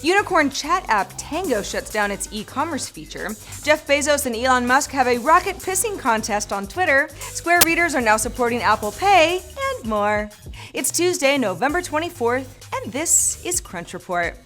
Unicorn chat app Tango shuts down its e-commerce feature. Jeff Bezos and Elon Musk have a rocket pissing contest on Twitter. Square readers are now supporting Apple Pay, and more. It's Tuesday, November 24th, and this is Crunch Report.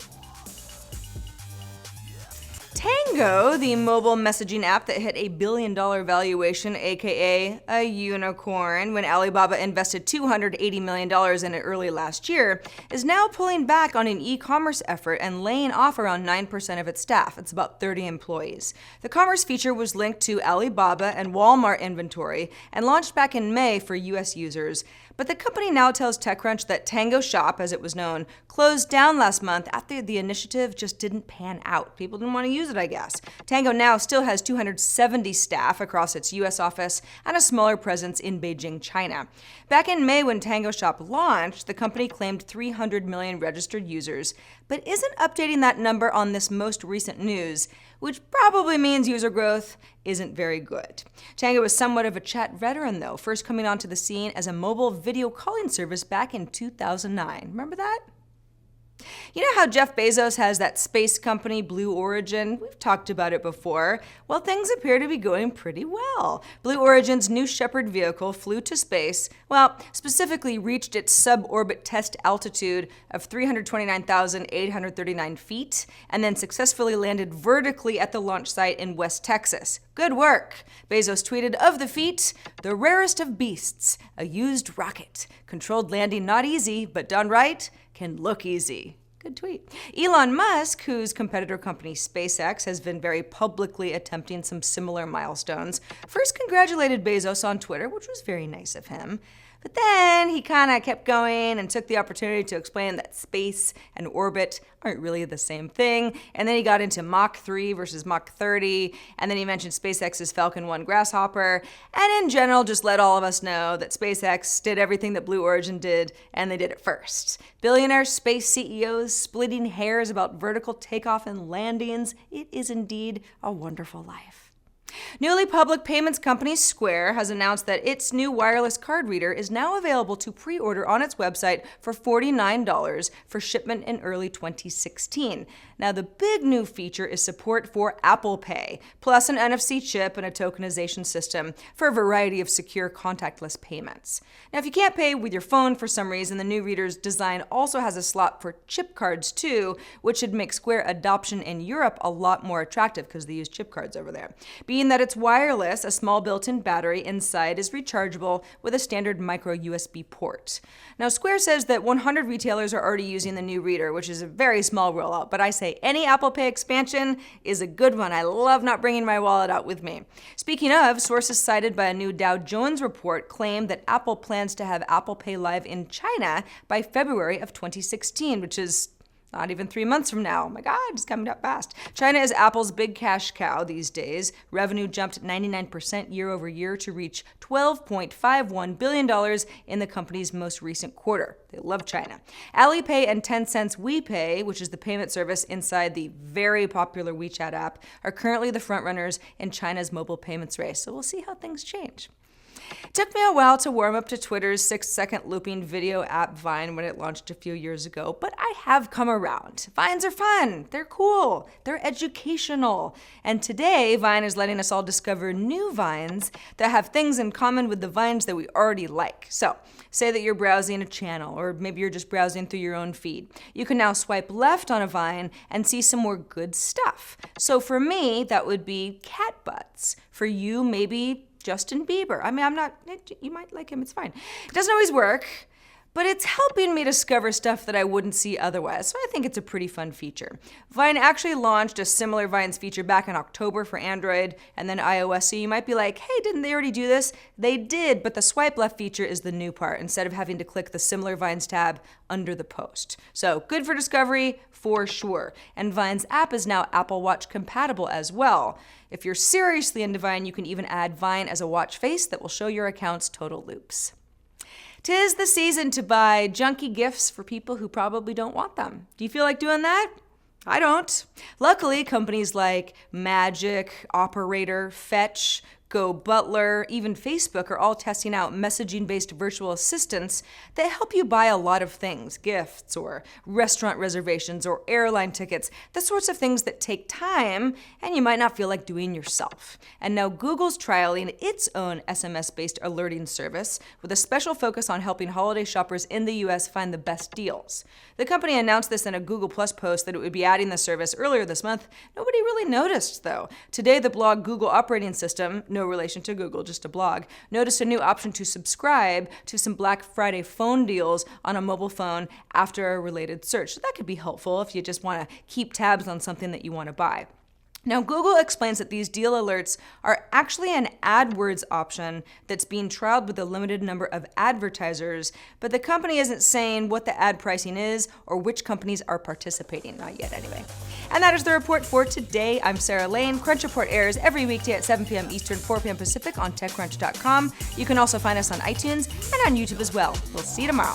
Tango, the mobile messaging app that hit $1 billion valuation, aka a unicorn, when Alibaba invested $280 million in it early last year, is now pulling back on an e-commerce effort and laying off around 9% of its staff. It's about 30 employees. The commerce feature was linked to Alibaba and Walmart inventory and launched back in May for US users. But the company now tells TechCrunch that Tango Shop, as it was known, closed down last month after the initiative just didn't pan out. People didn't want to use it, I guess. Tango now still has 270 staff across its US office and a smaller presence in Beijing, China. Back in May when Tango Shop launched, the company claimed 300 million registered users, but isn't updating that number on this most recent news, which probably means user growth isn't very good. Tango is somewhat of a chat veteran though, first coming onto the scene as a mobile video calling service back in 2009. Remember that? You know how Jeff Bezos has that space company, Blue Origin? We've talked about it before. Well, things appear to be going pretty well. Blue Origin's New Shepard vehicle flew to space, specifically reached its suborbit test altitude of 329,839 feet, and then successfully landed vertically at the launch site in West Texas. Good work! Bezos tweeted of the feat, "The rarest of beasts, a used rocket. Controlled landing not easy, but done right, can look easy." Good tweet. Elon Musk, whose competitor company SpaceX has been very publicly attempting some similar milestones, first congratulated Bezos on Twitter, which was very nice of him. But then he kind of kept going and took the opportunity to explain that space and orbit aren't really the same thing. And then he got into Mach 3 versus Mach 30. And then he mentioned SpaceX's Falcon 1 Grasshopper. And in general, just let all of us know that SpaceX did everything that Blue Origin did, and they did it first. Billionaire space CEOs splitting hairs about vertical takeoff and landings. It is indeed a wonderful life. Newly public payments company Square has announced that its new wireless card reader is now available to pre-order on its website for $49 for shipment in early 2016. Now, the big new feature is support for Apple Pay, plus an NFC chip and a tokenization system for a variety of secure contactless payments. Now, if you can't pay with your phone for some reason, the new reader's design also has a slot for chip cards too, which should make Square adoption in Europe a lot more attractive because they use chip cards over there. Being that it's wireless, a small built-in battery inside is rechargeable with a standard micro USB port. Now, Square says that 100 retailers are already using the new reader, which is a very small rollout, but I say any Apple Pay expansion is a good one. I love not bringing my wallet out with me. Speaking of, sources cited by a new Dow Jones report claim that Apple plans to have Apple Pay live in China by February of 2016, which is not even 3 months from now. Oh my God, it's coming up fast. China is Apple's big cash cow these days. Revenue jumped 99% year over year to reach $12.51 billion in the company's most recent quarter. They love China. Alipay and Tencent's WePay, which is the payment service inside the very popular WeChat app, are currently the frontrunners in China's mobile payments race. So we'll see how things change. It took me a while to warm up to Twitter's 6-second looping video app Vine when it launched a few years ago, but I have come around. Vines are fun, they're cool, they're educational. And today, Vine is letting us all discover new Vines that have things in common with the Vines that we already like. So, say that you're browsing a channel, or maybe you're just browsing through your own feed. You can now swipe left on a Vine and see some more good stuff. So for me, that would be cat butts. For you, maybe Justin Bieber. You might like him, it's fine. It doesn't always work, but it's helping me discover stuff that I wouldn't see otherwise, so I think it's a pretty fun feature. Vine actually launched a similar Vines feature back in October for Android and then iOS, so you might be like, hey, didn't they already do this? They did, but the swipe left feature is the new part, instead of having to click the similar Vines tab under the post. So good for discovery, for sure. And Vine's app is now Apple Watch compatible as well. If you're seriously into Vine, you can even add Vine as a watch face that will show your account's total loops. 'Tis the season to buy junky gifts for people who probably don't want them. Do you feel like doing that? I don't. Luckily, companies like Magic, Operator, Fetch, Echo, Butler, even Facebook are all testing out messaging-based virtual assistants that help you buy a lot of things, gifts or restaurant reservations or airline tickets, the sorts of things that take time and you might not feel like doing yourself. And now Google's trialing its own SMS-based alerting service with a special focus on helping holiday shoppers in the US find the best deals. The company announced this in a Google Plus post that it would be adding the service earlier this month. Nobody really noticed, though. Today, the blog Google Operating System, no relation to Google, just a blog, noticed a new option to subscribe to some Black Friday phone deals on a mobile phone after a related search. So that could be helpful if you just want to keep tabs on something that you want to buy. Now, Google explains that these deal alerts are actually an AdWords option that's being trialed with a limited number of advertisers, but the company isn't saying what the ad pricing is or which companies are participating. Not yet, anyway. And that is the report for today. I'm Sarah Lane. Crunch Report airs every weekday at 7 p.m. Eastern, 4 p.m. Pacific on TechCrunch.com. You can also find us on iTunes and on YouTube as well. We'll see you tomorrow.